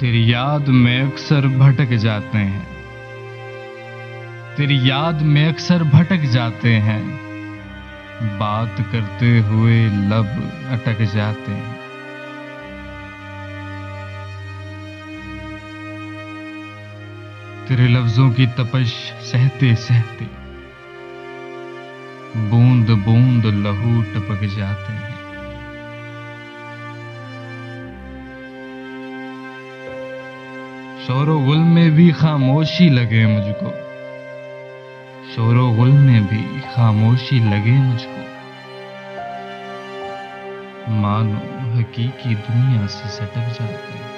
तेरी याद में अक्सर भटक जाते हैं, तेरी याद में अक्सर भटक जाते हैं, बात करते हुए लब अटक जाते हैं। तेरे लफ्जों की तपश सहते सहते बूंद बूंद लहू टपक जाते हैं। शोरो गुल में भी खामोशी लगे मुझको, शोरो गुल में भी खामोशी लगे मुझको, मानो हकीकी दुनिया से सटक जाते हैं।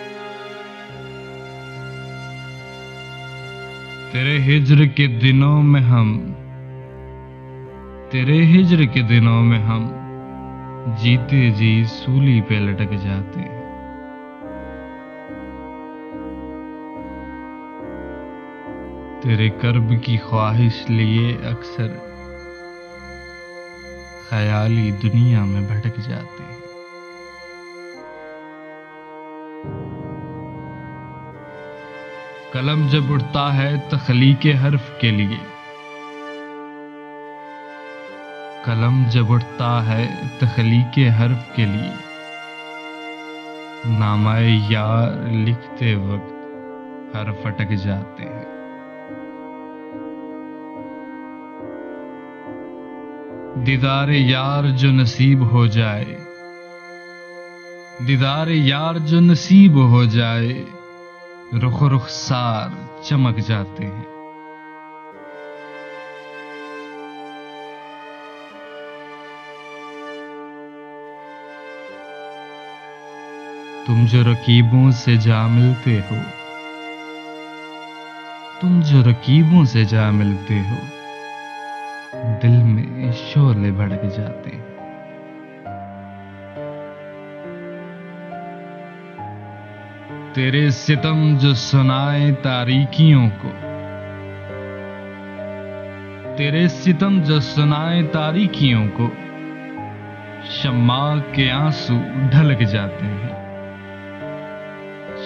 तेरे हिज्र के दिनों में हम, तेरे हिज्र के दिनों में हम जीते जी सूली पे लटक जाते हैं। तेरे कर्ब की ख्वाहिश लिए अक्सर ख्याली दुनिया में भटक जाते हैं। कलम जब उठता है तख्लीके हर्फ के लिए, कलम जब उठता है तख्लीके हर्फ के लिए, नामाए यार लिखते वक्त हर्फ अटक जाते हैं। दीदार यार जो नसीब हो जाए, दीदार यार जो नसीब हो जाए, रुख रुखसार चमक जाते हैं। तुम जो रकीबों से जा मिलते हो, तुम जो रकीबों से जा मिलते हो, दिल में शोले भड़क जाते हैं। तेरे सितम जो सुनाए तारीकियों को, तेरे सितम जो सुनाए तारीकियों को, शम्मा के आंसू ढलक जाते हैं,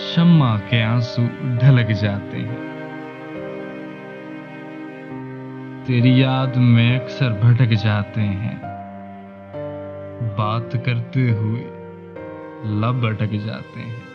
शम्मा के आंसू ढलक जाते हैं। तेरी याद में अक्सर भटक जाते हैं, बात करते हुए लब अटक जाते हैं।